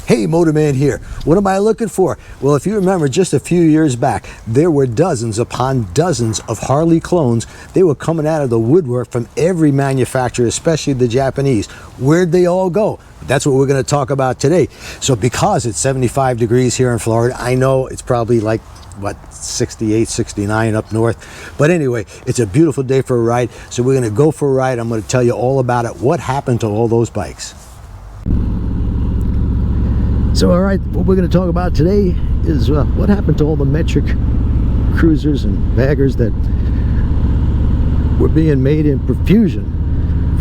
Hey, Motorman here. What am I looking for? Well, if you remember just a few years back, there were dozens upon dozens of Harley clones. They were coming out of the woodwork from every manufacturer, especially the Japanese. Where'd they all go? That's what we're going to talk about today. So because it's 75 degrees here in Florida, I know it's probably like, what, 68, 69 up north. But anyway, it's a beautiful day for a ride. So we're going to go for a ride. I'm going to tell you all about it. What happened to all those bikes? So, all right, what we're going to talk about today is what happened to all the metric cruisers and baggers that were being made in profusion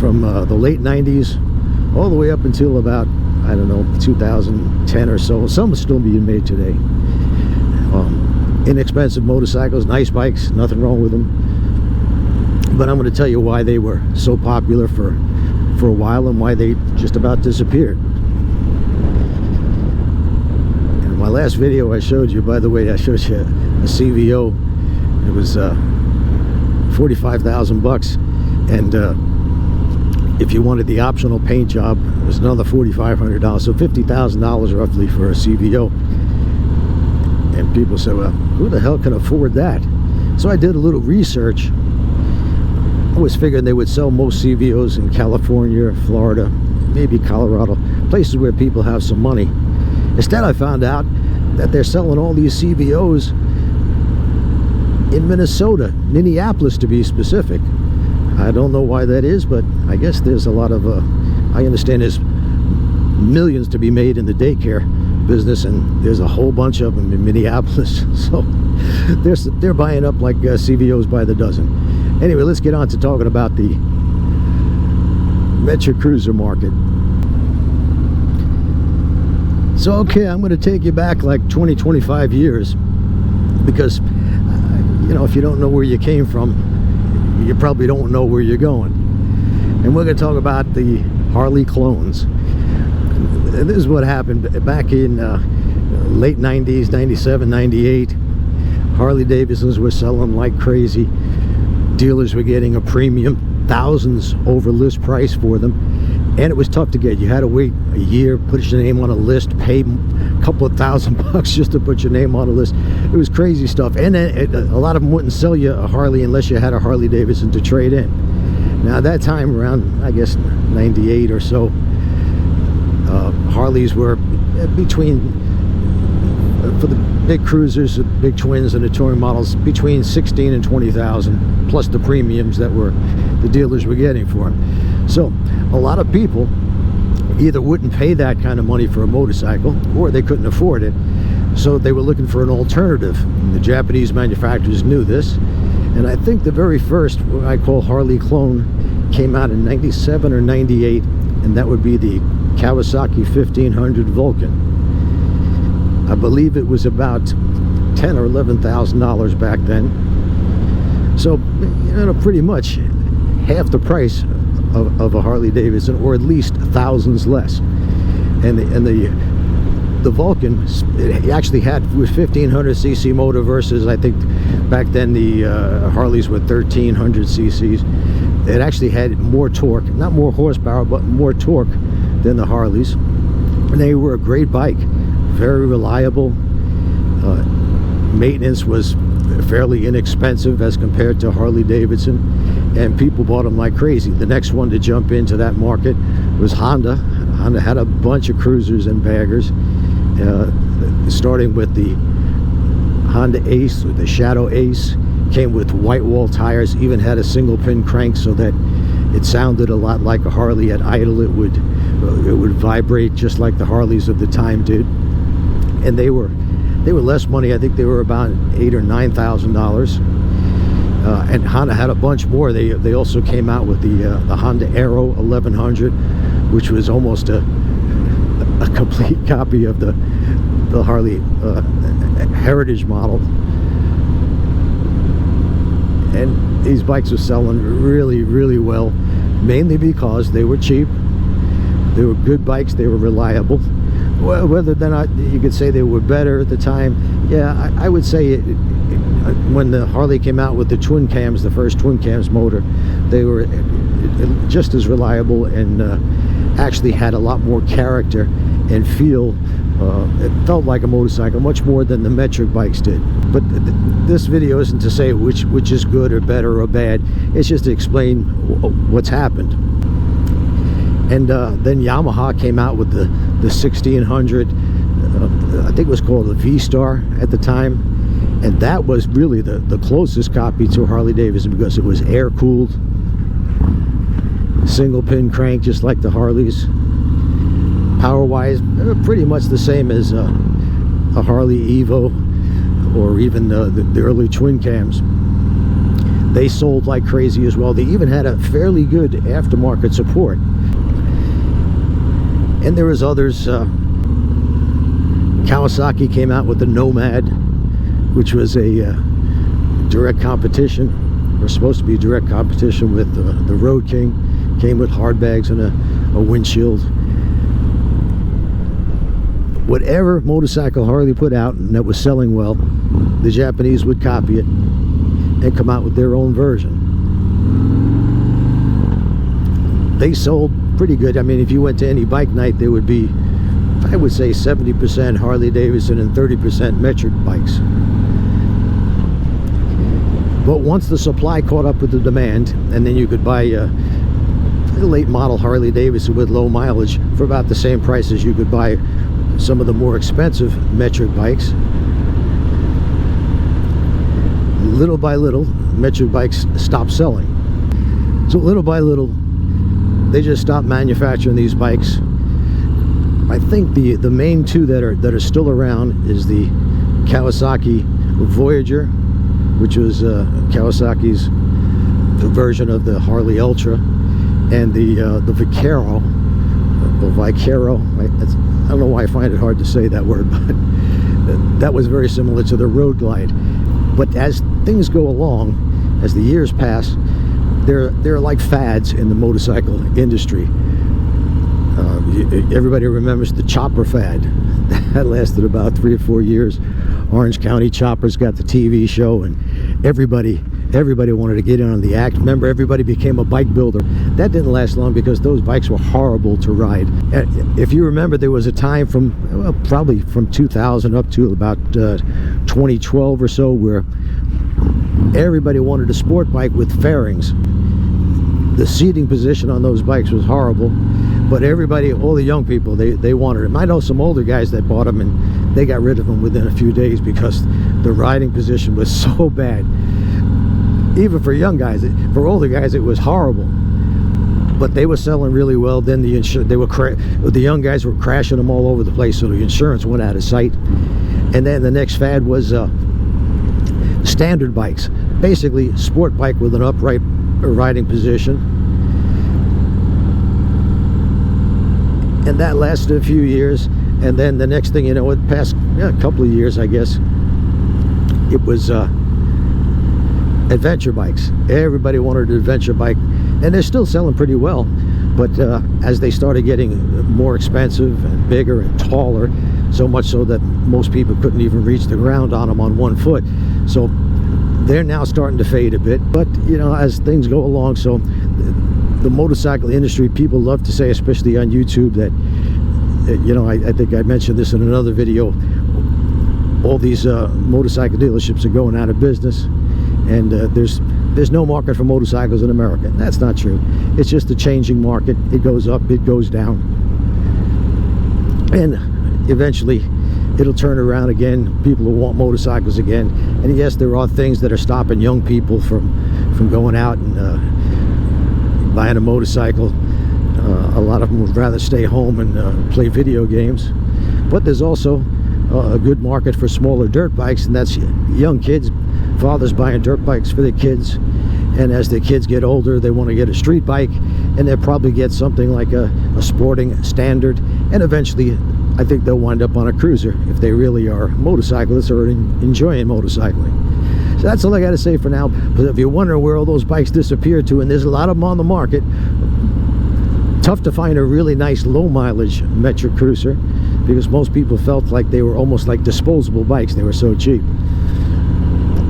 from the late 90s all the way up until about, I don't know, 2010 or so. Some are still being made today. Inexpensive motorcycles, nice bikes, nothing wrong with them. But I'm going to tell you why they were so popular for a while and why they just about disappeared. My last video I showed you, by the way, I showed you a CVO. It was 45,000 bucks, and if you wanted the optional paint job, it was another $4,500. So $50,000 roughly for a CVO. And people said, well, who the hell can afford that? So I did a little research. I was figuring they would sell most CVOs in California, Florida, maybe Colorado, places where people have some money. Instead, I found out that they're selling all these CVOs in Minnesota, Minneapolis to be specific. I don't know why that is, but I guess there's a lot of, I understand there's millions to be made in the daycare business, and there's a whole bunch of them in Minneapolis. So they're buying up like CVOs by the dozen. Anyway, let's get on to talking about the Metro Cruiser market. So, okay, I'm going to take you back like 20-25 years because, you know, if you don't know where you came from, you probably don't know where you're going. And we're going to talk about the Harley clones. And this is what happened back in late 90s, 97, 98. Harley Davidsons were selling like crazy. Dealers were getting a premium, thousands over list price for them. And it was tough to get. You had to wait a year, put your name on a list, pay a couple of $1,000 just to put your name on a list. It was crazy stuff. And then a lot of them wouldn't sell you a Harley unless you had a Harley Davidson to trade in. Now, at that time, around, I guess, 98 or so, Harleys were between, for the big cruisers, the big twins and the touring models, between 16 and 20,000, plus the premiums that the dealers were getting for them. So a lot of people either wouldn't pay that kind of money for a motorcycle, or they couldn't afford it, so they were looking for an alternative. And the Japanese manufacturers knew this, and I think the very first, what I call Harley clone, came out in 97 or 98, and that would be the Kawasaki 1500 Vulcan. I believe it was about $10,000 or $11,000 back then. So, you know, pretty much half the price of a Harley Davidson, or at least thousands less. And the Vulcan, it actually had, it was 1500 cc motor versus, I think back then the Harleys were 1300 cc's. It actually had more torque, not more horsepower, but more torque than the Harleys. And they were a great bike, very reliable. Maintenance was fairly inexpensive as compared to Harley Davidson, and people bought them like crazy. The next one to jump into that market was Honda. Honda had a bunch of cruisers and baggers, starting with the Honda Ace, the Shadow Ace. Came with white wall tires, even had a single pin crank so that it sounded a lot like a Harley. At idle it would vibrate just like the Harleys of the time did. And they were less money. I think they were about $8,000 or $9,000. And Honda had a bunch more. They also came out with the Honda Aero 1100, which was almost a complete copy of the Harley Heritage model. And these bikes were selling really, really well, mainly because they were cheap. They were good bikes. They were reliable. Well, whether or not you could say they were better at the time, yeah, I would say when the Harley came out with the twin cams, the first twin cams motor, they were just as reliable and actually had a lot more character and feel. It felt like a motorcycle much more than the metric bikes did. But this video isn't to say which is good or better or bad. It's just to explain what's happened. And then Yamaha came out with the 1600. I think it was called the V-Star at the time, and that was really the closest copy to Harley Davidson because it was air cooled, single pin crank just like the Harleys. Power wise, pretty much the same as a Harley Evo or even the early twin cams. They sold like crazy as well. They even had a fairly good aftermarket support. And there was others. Kawasaki came out with the Nomad, which was a direct competition, or supposed to be a direct competition with the Road King. Came with hard bags and a windshield. Whatever motorcycle Harley put out and that was selling well, the Japanese would copy it and come out with their own version. They sold pretty good. I mean, if you went to any bike night, there would be, I would say, 70% Harley Davidson and 30% metric bikes. But once the supply caught up with the demand, and then you could buy a late model Harley Davidson with low mileage for about the same price as you could buy some of the more expensive metric bikes. Little by little, metric bikes stopped selling. So little by little, they just stopped manufacturing these bikes. I think the main two that are still around is the Kawasaki Voyager, which was Kawasaki's version of the Harley Ultra, and the Vicaro, or Vicaro. I don't know why I find it hard to say that word, but that was very similar to the Road Glide. But as things go along, as the years pass, there are like fads in the motorcycle industry. Everybody remembers the chopper fad. That lasted about 3 or 4 years. Orange County Choppers got the TV show, and everybody wanted to get in on the act. Remember, everybody became a bike builder. That didn't last long because those bikes were horrible to ride. If you remember, there was a time from, well, probably from 2000 up to about 2012 or so, where everybody wanted a sport bike with fairings. The seating position on those bikes was horrible, but everybody, all the young people, they wanted them. I know some older guys that bought them and they got rid of them within a few days because the riding position was so bad. Even for young guys, for older guys, it was horrible. But they were selling really well. Then the young guys were crashing them all over the place, so the insurance went out of sight. And then the next fad was standard bikes, basically sport bike with an upright riding position. And that lasted a few years, and then the next thing you know, it passed a couple of years, I guess, it was adventure bikes. Everybody wanted an adventure bike, and they're still selling pretty well, but as they started getting more expensive and bigger and taller, so much so that most people couldn't even reach the ground on them on one foot, so they're now starting to fade a bit. But you know, as things go along, so the motorcycle industry, people love to say, especially on YouTube, that you know, I think I mentioned this in another video, all these motorcycle dealerships are going out of business, and there's no market for motorcycles in America. That's not true. It's just a changing market. It goes up, it goes down, and eventually it'll turn around again. People will want motorcycles again. And yes, there are things that are stopping young people from going out and buying a motorcycle. A lot of them would rather stay home and play video games. But there's also a good market for smaller dirt bikes, and that's young kids, fathers buying dirt bikes for their kids. And as their kids get older, they want to get a street bike, and they'll probably get something like a sporting standard, and eventually I think they'll wind up on a cruiser if they really are motorcyclists or enjoying motorcycling. So that's all I got to say for now. But if you're wondering where all those bikes disappeared to, and there's a lot of them on the market, tough to find a really nice low mileage metric cruiser because most people felt like they were almost like disposable bikes. They were so cheap.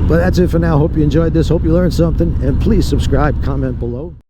But that's it for now. Hope you enjoyed this. Hope you learned something. And please subscribe, comment below.